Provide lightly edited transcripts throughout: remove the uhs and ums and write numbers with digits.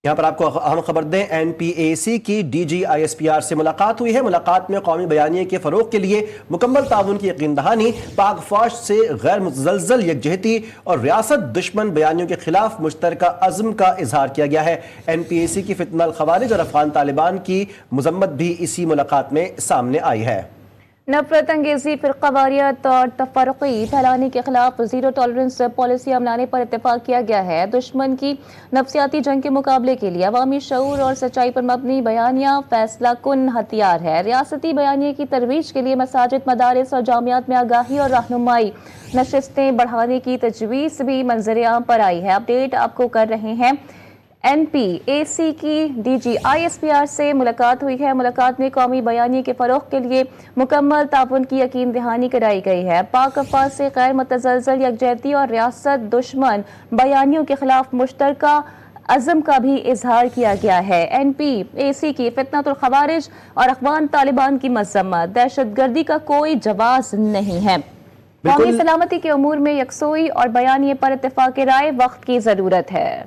یہاں پر آپ کو اہم خبر دیں، این پی اے سی کی D G I S P R سے ملاقات ہوئی ہے۔ ملاقات میں قومی بیانیے کے فروغ کے لیے مکمل تعاون کی یقین دہانی، پاک فوج سے غیر متزلزل یکجہتی اور ریاست دشمن بیانیوں کے خلاف مشترکہ عزم کا اظہار کیا گیا ہے۔ این پی اے سی کی فتنہ الخوارج اور افغان طالبان کی مذمت بھی اسی ملاقات میں سامنے آئی ہے۔ نفرت انگیزی، فرقہ واریت اور تفرقی پھیلانے کے خلاف زیرو ٹالرنس پالیسی اپنانے پر اتفاق کیا گیا ہے۔ دشمن کی نفسیاتی جنگ کے مقابلے کے لیے عوامی شعور اور سچائی پر مبنی بیانیہ فیصلہ کن ہتھیار ہے۔ ریاستی بیانیے کی ترویج کے لیے مساجد، مدارس اور جامعات میں آگاہی اور رہنمائی نشستیں بڑھانے کی تجویز بھی منظر عام پر آئی ہے۔ اپڈیٹ آپ کو کر رہے ہیں۔ این پی اے سی کی D G I S P R سے ملاقات ہوئی ہے۔ ملاقات میں قومی بیانیے کے فروغ کے لیے مکمل تعاون کی یقین دہانی کرائی گئی ہے۔ پاک افواج سے غیر متزلزل یکجہتی اور ریاست دشمن بیانیوں کے خلاف مشترکہ عزم کا بھی اظہار کیا گیا ہے۔ این پی اے سی کی فتنۃ الخوارج اور افغان طالبان کی مذمت، دہشت گردی کا کوئی جواز نہیں ہے۔ قومی سلامتی کے امور میں یکسوئی اور بیانیے پر اتفاق رائے وقت کی ضرورت ہے۔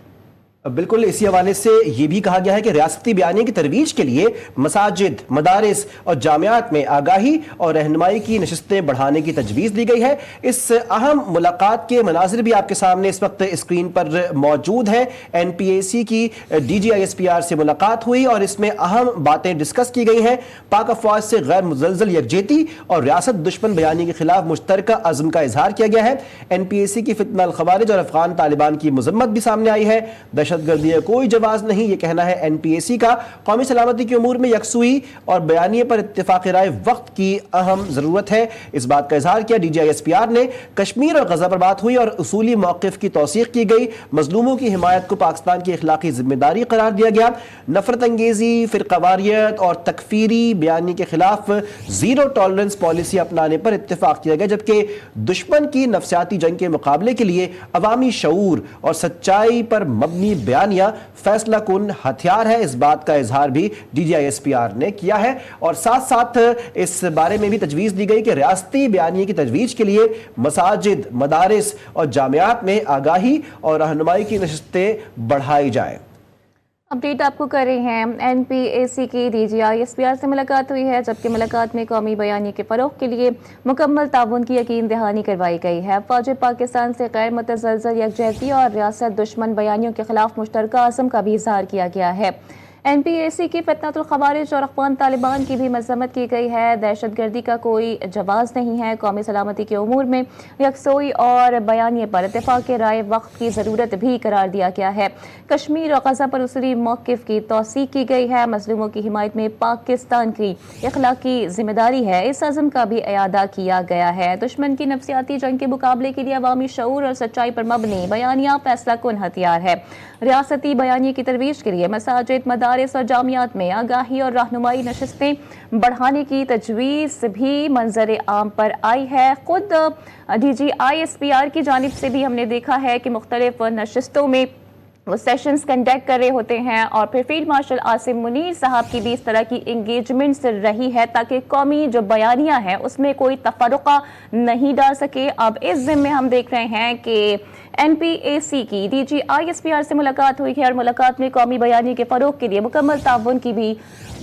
بالکل، اسی حوالے سے یہ بھی کہا گیا ہے کہ ریاستی بیانیے کی ترویج کے لیے مساجد، مدارس اور جامعات میں آگاہی اور رہنمائی کی نشستیں بڑھانے کی تجویز دی گئی ہے۔ اس اہم ملاقات کے مناظر بھی آپ کے سامنے اس وقت اسکرین پر موجود ہیں۔ این پی اے سی کی D G I S P R سے ملاقات ہوئی اور اس میں اہم باتیں ڈسکس کی گئی ہیں۔ پاک افواج سے غیر متزلزل یکجہتی اور ریاست دشمن بیانیے کے خلاف مشترکہ عزم کا اظہار کیا گیا ہے۔ این پی اے سی کی فتنہ الخوارج اور افغان طالبان کی مذمت بھی سامنے آئی ہے۔ دہشت گردی کا کوئی جواز نہیں، یہ کہنا ہے این پی اے سی کا۔ قومی سلامتی کے امور میں یکسوئی اور بیانیے پر اتفاق رائے وقت کی اہم ضرورت ہے، اس بات کا اظہار کیا D G I S P R نے۔ کشمیر اور غزہ پر بات ہوئی اور اصولی موقف کی توثیق کی گئی۔ مظلوموں کی حمایت کو پاکستان کی اخلاقی ذمہ داری قرار دیا گیا۔ نفرت انگیزی، فرقہ واریت اور تکفیری بیانیے کے خلاف زیرو ٹالرنس پالیسی اپنانے پر اتفاق کیا گیا، جبکہ دشمن کی نفسیاتی جنگ کے مقابلے کے لیے عوامی شعور اور سچائی پر مبنی بیانیہ فیصلہ کن ہتھیار ہے، اس بات کا اظہار بھی D G I S P R نے کیا ہے۔ اور ساتھ ساتھ اس بارے میں بھی تجویز دی گئی کہ ریاستی بیانیے کی تجویز کے لیے مساجد، مدارس اور جامعات میں آگاہی اور رہنمائی کی نشستیں بڑھائی جائیں۔ اپڈیٹ آپ کو کر رہے ہیں۔ این پی اے سی کی D G I S P R سے ملاقات ہوئی ہے، جبکہ ملاقات میں قومی بیانیے کے فروغ کے لیے مکمل تعاون کی یقین دہانی کروائی گئی ہے۔ فوج پاکستان سے غیر متزلزل یکجہتی اور ریاست دشمن بیانیوں کے خلاف مشترکہ عزم کا بھی اظہار کیا گیا ہے۔ این پی اے سی کی فتنۃ الخوارج اور افغان طالبان کی بھی مذمت کی گئی ہے۔ دہشت گردی کا کوئی جواز نہیں ہے۔ قومی سلامتی کے امور میں یکسوئی اور بیانیے پر اتفاق رائے وقت کی ضرورت بھی قرار دیا گیا ہے۔ کشمیر اور غزہ پر اصولی موقف کی توثیق کی گئی ہے۔ مظلوموں کی حمایت میں پاکستان کی اخلاقی ذمہ داری ہے، اس عزم کا بھی اعادہ کیا گیا ہے۔ دشمن کی نفسیاتی جنگ کے مقابلے کے لیے عوامی شعور اور سچائی پر مبنی بیانیہ فیصلہ کن ہتھیار ہے۔ ریاستی بیانیے کی ترویج کے لیے مساجد، مدارس اور جامعات میں آگاہی اور رہنمائی نشستیں بڑھانے کی تجویز بھی منظر عام پر آئی ہے۔ خود D G I S P R کی جانب سے بھی ہم نے دیکھا ہے کہ مختلف نشستوں میں وہ سیشنز کنڈکٹ کر رہے ہوتے ہیں، اور پھر فیلڈ مارشل عاصم منیر صاحب کی بھی اس طرح کی انگیجمنٹس رہی ہے تاکہ قومی جو بیانیہ ہے اس میں کوئی تفرقہ نہیں ڈال سکے۔ اب اس ضمن میں ہم دیکھ رہے ہیں کہ این پی اے سی کی D G I S P R سے ملاقات ہوئی ہے، اور ملاقات میں قومی بیانیے کے فروغ کے لیے مکمل تعاون کی بھی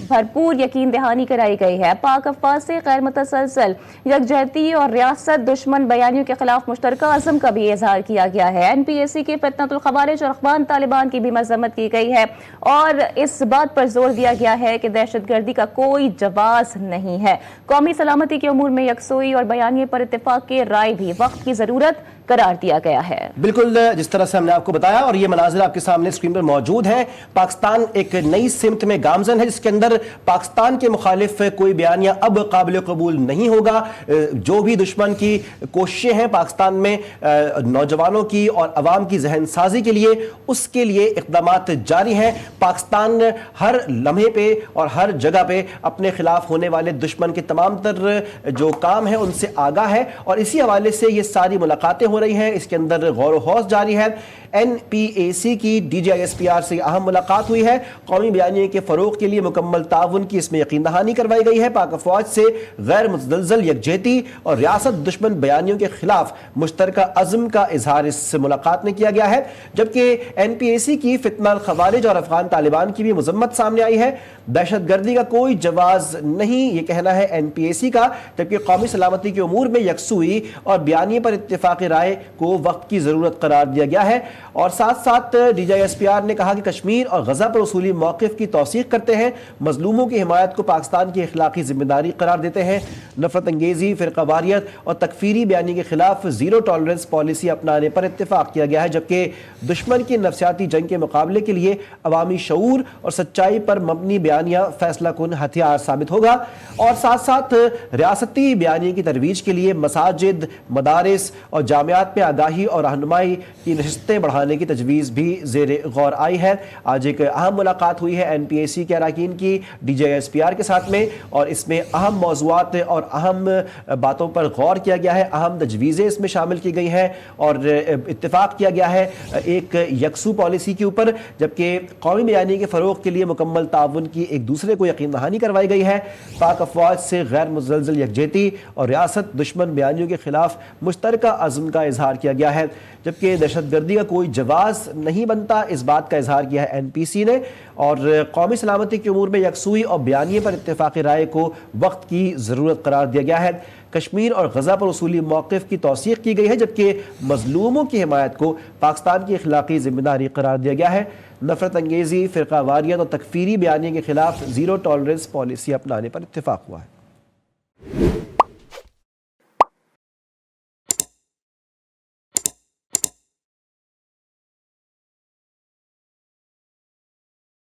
بھرپور یقین دہانی کرائی گئی ہے۔ پاک افواج سے غیر متزلزل یکجہتی اور ریاست دشمن بیانیوں کے خلاف مشترکہ عزم کا بھی اظہار کیا گیا ہے۔ این پی اے سی کے فتنۃ الخوارج اور افغان طالبان کی بھی مذمت کی گئی ہے، اور اس بات پر زور دیا گیا ہے کہ دہشت گردی کا کوئی جواز نہیں ہے۔ قومی سلامتی کے امور میں یکسوئی اور بیانیے پر اتفاق کے رائے بھی وقت کی ضرورت قرار دیا گیا ہے۔ بالکل جس طرح سے ہم نے آپ کو بتایا، اور یہ مناظر آپ کے سامنے اسکرین پر موجود ہیں۔ پاکستان ایک نئی سمت میں گامزن ہے، جس کے اندر پاکستان کے مخالف کوئی بیانیہ اب قابل قبول نہیں ہوگا۔ جو بھی دشمن کی کوششیں ہیں پاکستان میں نوجوانوں کی اور عوام کی ذہن سازی کے لیے، اس کے لیے اقدامات جاری ہیں۔ پاکستان ہر لمحے پہ اور ہر جگہ پہ اپنے خلاف ہونے والے دشمن کے تمام تر جو کام ہیں ان سے آگاہ ہے، اور اسی حوالے سے یہ ساری ملاقاتیں ہو رہی ہیں، اس کے اندر غور و خوض جاری ہے۔ NPAC کی DGISPR سے اہم ملاقات ہوئی ہے، قومی بیانیے کے فروغ کے لیے مکمل تعاون کی اس میں یقین دہانی کروائی گئی ہے۔ پاک افواج سے غیر متزلزل یکجہتی اور ریاست دشمن بیانیوں کے خلاف مشترکہ عزم کا اظہار اس ملاقات میں کیا گیا ہے، جبکہ NPAC کی فتنہ الخوارج اور افغان طالبان کی بھی مذمت سامنے آئی ہے۔ دہشت گردی کا کوئی جواز نہیں، یہ کہنا ہے NPAC کا، جبکہ قومی سلامتی کے امور میں یکسوئی اور بیانیے پر اتفاق رائے کو وقت کی ضرورت قرار دیا گیا ہے۔ اور ساتھ ساتھ DGISPR نے کہا کہ کشمیر اور غزہ پر اصولی موقف کی توثیق کرتے ہیں، مظلوموں کی حمایت کو پاکستان کی اخلاقی ذمہ داری قرار دیتے ہیں، نفرت انگیزی، فرقہ واریت اور تکفیری بیانیے کے خلاف زیرو ٹالرنس پالیسی اپنانے پر اتفاق کیا گیا ہے، جبکہ دشمن کی نفسیاتی جنگ کے مقابلے کے لیے عوامی شعور اور سچائی پر مبنی بیانیہ فیصلہ کن ہتھیار ثابت ہوگا۔ اور ساتھ ساتھ ریاستی بیانیے کی ترویج کے لیے مساجد، مدارس اور جامعات میں آگاہی اور رہنمائی کی نشستیں بڑھانے کی تجویز بھی زیر غور آئی ہے۔ آج ایک اہم ملاقات ہوئی ہے NPAC کے اراکین کی DGISPR کے ساتھ میں، اور اس میں اہم موضوعات اور اہم باتوں پر غور کیا گیا ہے، اہم تجویزیں اس میں شامل کی گئی ہیں اور اتفاق کیا گیا ہے ایک یکسو پالیسی کے اوپر، جبکہ قومی بیانیے کے فروغ کے لیے مکمل تعاون کی ایک دوسرے کو یقین دہانی کروائی گئی ہے۔ پاک افواج سے غیر متزلزل یکجہتی اور ریاست دشمن بیانیوں کے خلاف مشترکہ عزم کا اظہار کیا گیا ہے، جبکہ دہشت گردی کا کوئی جواز نہیں بنتا، اس بات کا اظہار کیا ہے NPC نے، اور قومی سلامتی کے امور میں یکسوئی اور بیانیے پر اتفاق رائے کو وقت کی ضرورت قرار دیا گیا ہے۔ کشمیر اور غزہ پر اصولی موقف کی توثیق کی گئی ہے، جبکہ مظلوموں کی حمایت کو پاکستان کی اخلاقی ذمہ داری قرار دیا گیا ہے۔ نفرت انگیزی، فرقہ واریت اور تکفیری بیانیے کے خلاف زیرو ٹالرنس پالیسی اپنانے پر اتفاق ہوا ہے۔